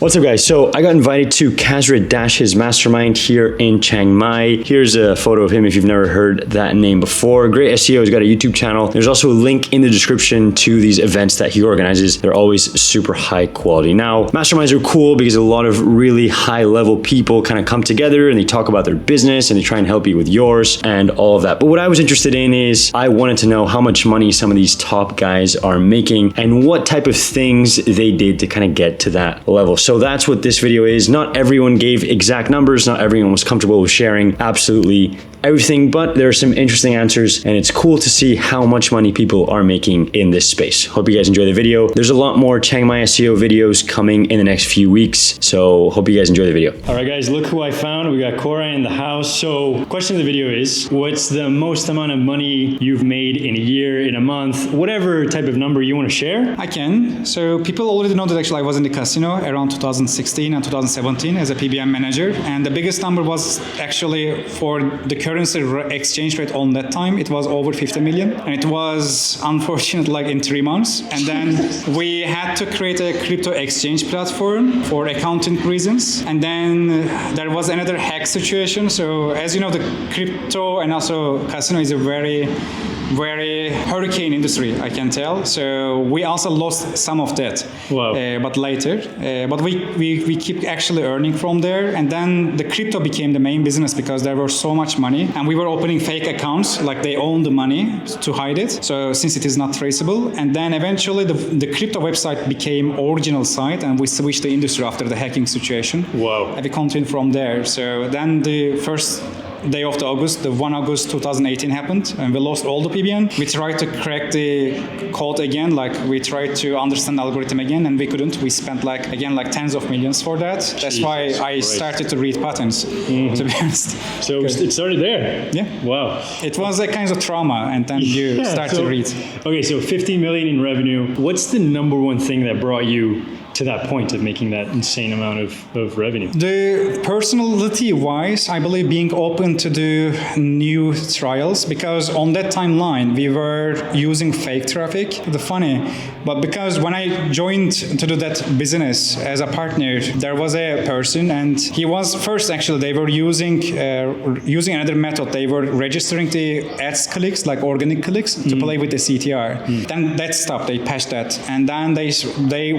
What's up guys? So I got invited to Kasra Dash's mastermind here in Chiang Mai. Here's a photo of him if you've never heard that name before. Great SEO, he's got a YouTube channel. There's also a link in the description to these events that he organizes. They're always super high quality. Now, masterminds are cool because a lot of really high level people kind of come together and they talk about their business and they try and help you with yours and all of that. But what I was interested in is I wanted to know how much money some of these top guys are making and what type of things they did to kind of get to that level. So that's what this video is. Not everyone gave exact numbers. Not everyone was comfortable with sharing absolutely everything, but there are some interesting answers and it's cool to see how much money people are making in this space. Hope you guys enjoy the video. There's a lot more Chiang Mai SEO videos coming in the next few weeks. So hope you guys enjoy the video. All right guys, look who I found. We got Koray in the house. So question of the video is, what's the most amount of money you've made in a year, in a month, whatever type of number you want to share? I can. So people already know that actually I was in the casino around 2016 and 2017 as a PBM manager. And the biggest number was actually for the currency exchange rate on that time. It was over 50 million. And it was unfortunate like in 3 months. And then we had to create a crypto exchange platform for accounting reasons. And then there was another hack situation. So as you know, the crypto and also casino is a very hurricane industry, I can tell. So we also lost some of that. Wow. But later. But we keep actually earning from there. And then the crypto became the main business because there was so much money. And we were opening fake accounts, like they own the money to hide it. So since it is not traceable. And then eventually the crypto website became original site and we switched the industry after the hacking situation. Wow. And we continued from there. So then the first day of the August, the 1 August 2018 happened and we lost all the PBN. We tried to crack the code again, like we tried to understand the algorithm again and we couldn't. We spent like tens of millions for that. That's why I started to read patterns, to be honest. So it started there? Yeah. Wow. It was a kind of trauma and then you start to read. Okay, so 50 million in revenue. What's the number one thing that brought you to that point of making that insane amount of revenue? The personality-wise, I believe being open to do new trials, because on that timeline, we were using fake traffic. The funny, but because when I joined to do that business as a partner, there was a person and he was first actually, they were using another method. They were registering the ads clicks, like organic clicks, to play with the CTR. Then that stopped, they patched that. And then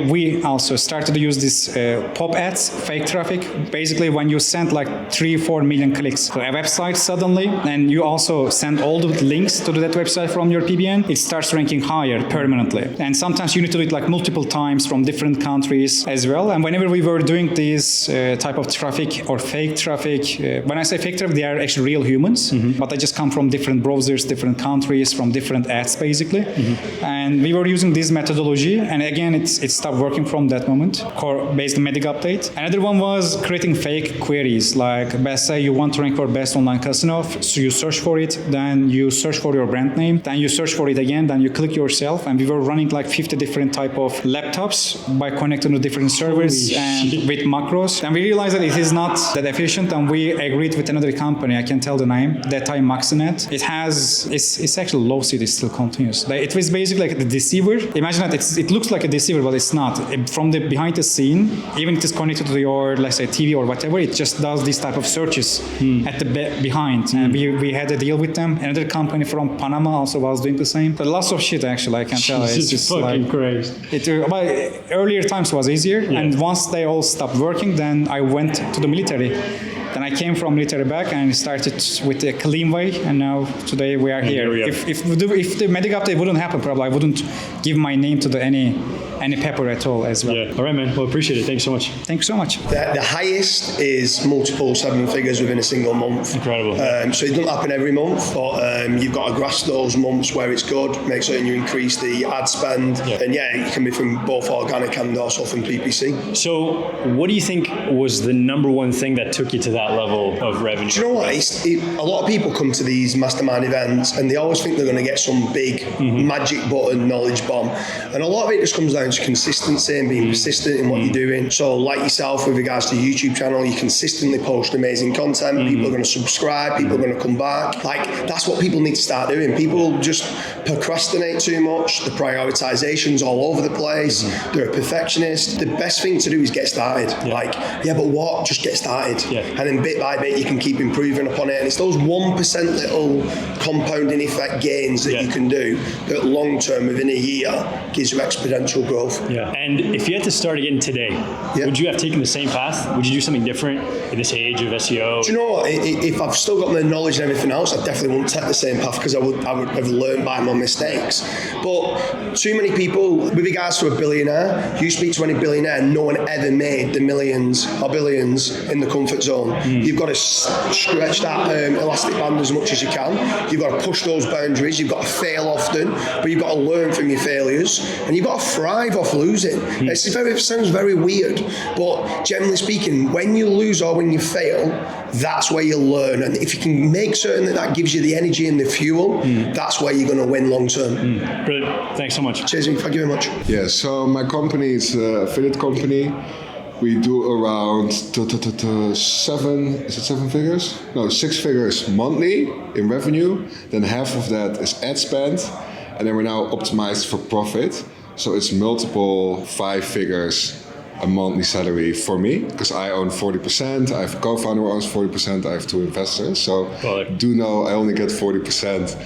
we also started to use this pop ads, fake traffic. Basically, when you send like 3-4 million clicks to a website suddenly, and you also send all the links to that website from your PBN, it starts ranking higher permanently. And sometimes you need to do it like multiple times from different countries as well. And whenever we were doing this type of traffic or fake traffic, when I say fake traffic, they are actually real humans, but they just come from different browsers, different countries, from different ads basically. And we were using this methodology, and again, it stopped working from that moment, based on medic update. Another one was creating fake queries, like let's say you want to rank for best online casino, so you search for it, then you search for your brand name, then you search for it again, then you click yourself, and we were running like 50 different type of laptops by connecting to different servers and with macros. And we realized that it is not that efficient, and we agreed with another company, I can tell the name, that time Maxinet. It's actually low seed, it still continues. It was basically like the deceiver. Imagine that it looks like a deceiver, but it's not. From the behind the scene, even if it is connected to your, let's say, TV or whatever, it just does these type of searches at the behind. And we had a deal with them. Another company from Panama also was doing the same. But lots of shit actually, I can tell. It's just fucking like, crazy. But earlier times was easier, and once they all stopped working, then I went to the military. Then I came from military back and started with a clean way, and now today we are here. If the medic update wouldn't happen, probably I wouldn't give my name to any paper at all as well. Yeah. All right, man. Well, appreciate it. Thanks so much. Thanks so much. The highest is multiple 7 figures within a single month. Incredible. So it doesn't happen every month, but you've got to grasp those months where it's good, make certain you increase the ad spend, and it can be from both organic and also from PPC. So what do you think was the number one thing that took you to that level of revenue? Do you know what? A lot of people come to these mastermind events and they always think they're going to get some big magic button knowledge bomb, and a lot of it just comes down down to consistency and being persistent in what you're doing. So like yourself with regards to the YouTube channel, you consistently post amazing content. People are going to subscribe. People are going to come back. Like, that's what people need to start doing. People just procrastinate too much. The prioritization's all over the place. They're a perfectionist. The best thing to do is get started. Like, yeah, but what? Just get started. And then bit by bit, you can keep improving upon it. And it's those 1% little compounding effect gains that you can do that long term within a year gives you exponential growth. And if you had to start again today, would you have taken the same path? Would you do something different in this age of SEO? Do you know what? If I've still got the knowledge and everything else, I definitely wouldn't take the same path because I would have learned by my mistakes. But too many people, with regards to a billionaire, you speak to any billionaire, no one ever made the millions or billions in the comfort zone. You've got to stretch that elastic band as much as you can. You've got to push those boundaries. You've got to fail often, but you've got to learn from your failures, and you've got to thrive off losing. It sounds very weird, but generally speaking, when you lose or when you fail, that's where you learn. And if you can make certain that gives you the energy and the fuel, that's where you're going to win long term. Brilliant. Thanks so much. Cheers, thank you very much. Yeah, so my company is an affiliate company. We do around 7 figures? No, 6 figures monthly in revenue. Then half of that is ad spend. And then we're now optimized for profit. So it's multiple 5 figures a monthly salary for me, because I own 40%. I have a co-founder who owns 40%. I have 2 investors. So do know I only get 40%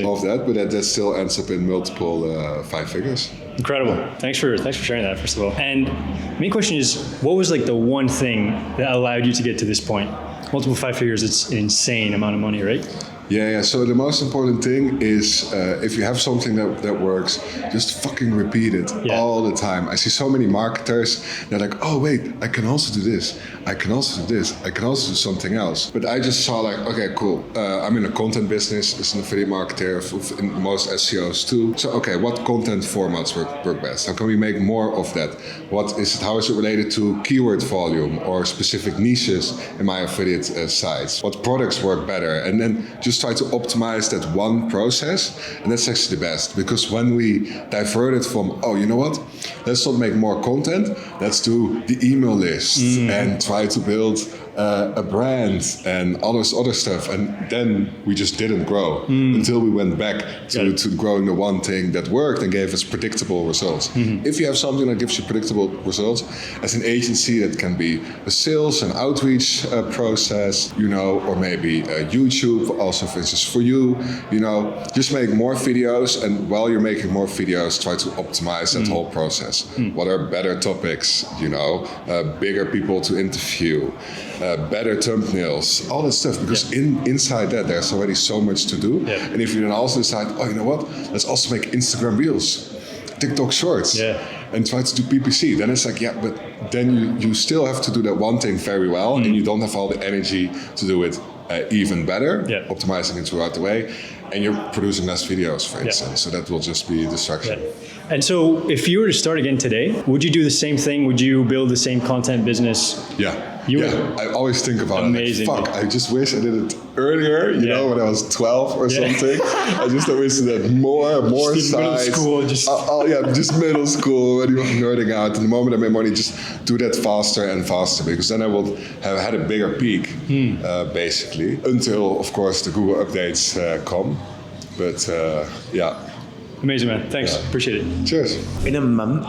of that, but that still ends up in multiple 5 figures. Incredible. Thanks for sharing that, first of all. And main question is, what was like the one thing that allowed you to get to this point? Multiple 5 figures, it's an insane amount of money, right? Yeah. So the most important thing is if you have something that works, just fucking repeat it all the time. I see so many marketers, they're like, oh wait, I can also do this. I can also do this. I can also do something else. But I just saw like, okay, cool. I'm in a content business as an affiliate marketer, in most SEOs too. So, okay, what content formats work best? How can we make more of that? How is it related to keyword volume or specific niches in my affiliate sites? What products work better? And then just try to optimize that one process. And that's actually the best, because when we divert it from, oh, you know what? Let's not make more content. Let's do the email list and try to build a brand and all this other stuff. And then we just didn't grow until we went back to growing the one thing that worked and gave us predictable results. If you have something that gives you predictable results, as an agency, that can be a sales and outreach process, or maybe YouTube, also for instance for you, just make more videos. And while you're making more videos, try to optimize that whole process. What are better topics, bigger people to interview, better thumbnails, all that stuff, because inside that there's already so much to do. And if you then also decide, oh, you know what, let's also make Instagram Reels, TikTok Shorts, and try to do PPC, then it's like, but then you still have to do that one thing very well, and you don't have all the energy to do it even better, optimizing it throughout the way, and you're producing less videos, for instance, so that will just be a distraction. And so if you were to start again today, would you do the same thing? Would you build the same content business? I always think about Amazing. it. Like, fuck, I just wish I did it earlier, when I was 12 or something. I just wish that more just sites. Middle school, just middle school, when you're nerding out. And the moment I made money, just do that faster and faster, because then I will have had a bigger peak, basically, until, of course, the Google updates come. But, Amazing, man. Thanks. Appreciate it. Cheers. In a month,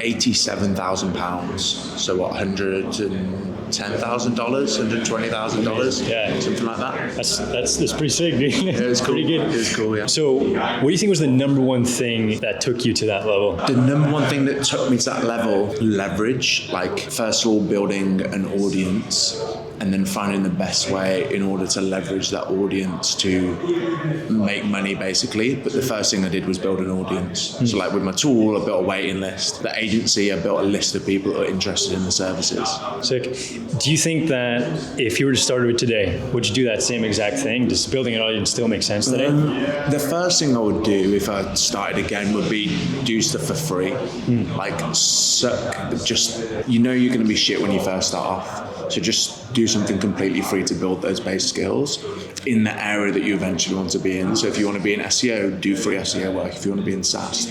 £87,000. So what, $110,000, $120,000? Something like that. That's pretty sick, dude. Yeah, it's cool. Pretty good. It's cool, yeah. So what do you think was the number one thing that took you to that level? The number one thing that took me to that level, leverage. Like, first of all, building an audience, and then finding the best way in order to leverage that audience to make money, basically. But the first thing I did was build an audience. So like with my tool, I built a waiting list. The agency, I built a list of people that are interested in the services. Sick. Do you think that if you were to start it today, would you do that same exact thing? Does building an audience still make sense today? The first thing I would do if I started again would be do stuff for free. Like, you're going to be shit when you first start off. So just do something completely free to build those base skills in the area that you eventually want to be in. So if you want to be in SEO, do free SEO work. If you want to be in SaaS,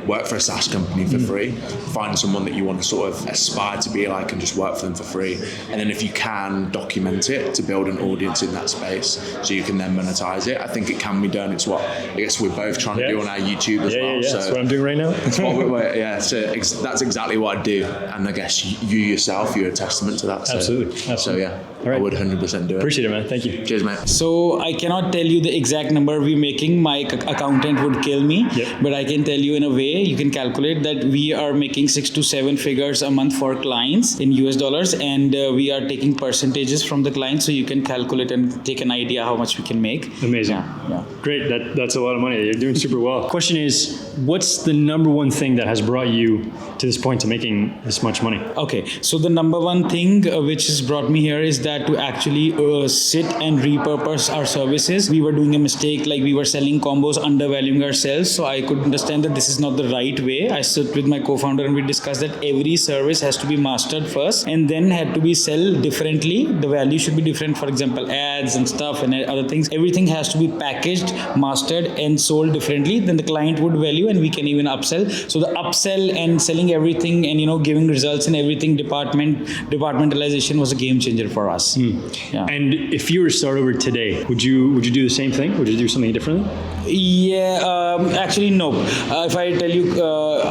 work for a SaaS company for free. Find someone that you want to sort of aspire to be like and just work for them for free. And then if you can, document it to build an audience in that space so you can then monetize it. I think it can be done. It's what I guess we're both trying to do on our YouTube as well. So that's what I'm doing right now. So that's exactly what I do. And I guess you yourself, you're a testament to that. Absolutely. So yeah, right. I would 100% do it. Appreciate it, man. Thank you. Cheers, mate. So I cannot tell you the exact number we're making. My accountant would kill me. Yep. But I can tell you in a way, you can calculate that we are making 6 to 7 figures a month for clients in US dollars, and we are taking percentages from the clients, so you can calculate and take an idea how much we can make. Amazing. Yeah. Great. That's a lot of money. You're doing super well. Question is, what's the number one thing that has brought you to this point to making this much money? Okay, so the number one thing which has brought me here is that to actually sit and repurpose our services. We were doing a mistake, like we were selling combos, undervaluing ourselves. So I could understand that this is not the right way. I sit with my co-founder and we discussed that every service has to be mastered first and then had to be sold differently. The value should be different. For example, ads and stuff and other things. Everything has to be packaged, mastered and sold differently. Then the client would value and we can even upsell. So the upsell and selling everything and giving results in everything, departmentalization was a game changer for us. Yeah. And if you were to start over today, would you do the same thing? Would you do something different? Yeah, actually no. If I tell you,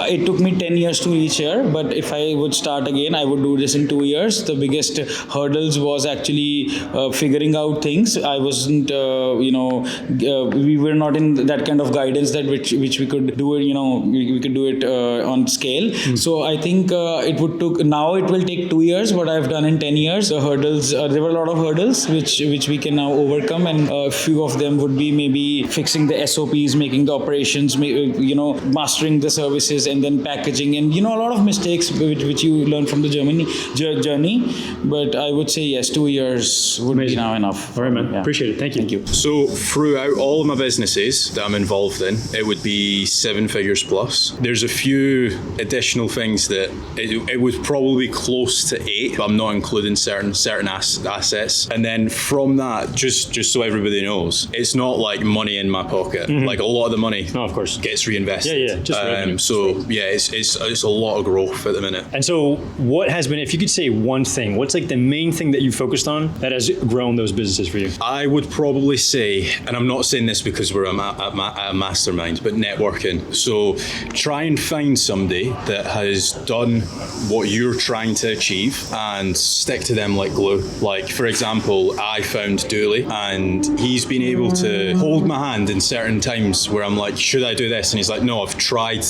it took me 10 years to reach here, but if I would start again, I would do this in 2 years. The biggest hurdles was actually figuring out things. I wasn't, we were not in that kind of guidance that which we could do it, we could do it on scale. So I think it will take 2 years. What I've done in 10 years, the hurdles, there were a lot of hurdles which we can now overcome, and a few of them would be maybe fixing the SOPs, making the operations, mastering the services, and then packaging, and a lot of mistakes which you learn from the journey. But I would say yes, 2 years would be now enough. All right, man. Yeah. Appreciate it. Thank you. So throughout all of my businesses that I'm involved in, it would be 7 figures plus. There's a few additional things that it was probably close to 8, but I'm not including certain assets. And then from that, just so everybody knows, it's not like money in my pocket. Like a lot of the money, of course, gets reinvested. Yeah, just revenue. So yeah, it's a lot of growth at the minute. And so, what has been, if you could say one thing, what's like the main thing that you focused on that has grown those businesses for you? I would probably say, and I'm not saying this because we're a mastermind, but networking. So try and find somebody that has done what you're trying to achieve and stick to them like glue. Like, for example, I found Dooley and he's been able to hold my hand in certain times where I'm like, should I do this? And he's like, no, I've tried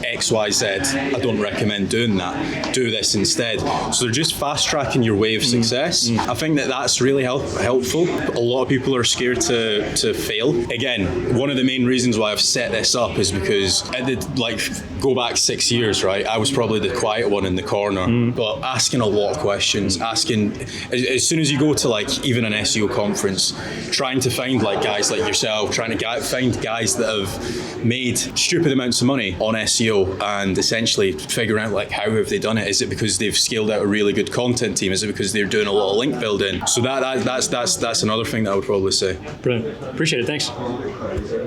X, Y, Z. I don't recommend doing that. Do this instead. So they're just fast tracking your way of success. I think that's really helpful. A lot of people are scared to fail. Again, one of the main reasons why I've set this up is because go back 6 years, right? I was probably the quiet one in the corner, but asking a lot of questions, as soon as you go to like even an SEO conference, trying to find like guys like yourself, trying to find guys that have made stupid amounts of money on SEO and essentially figuring out like how have they done it? Is it because they've scaled out a really good content team? Is it because they're doing a lot of link building? So that's another thing that I would probably say. Brilliant. Appreciate it. Thanks.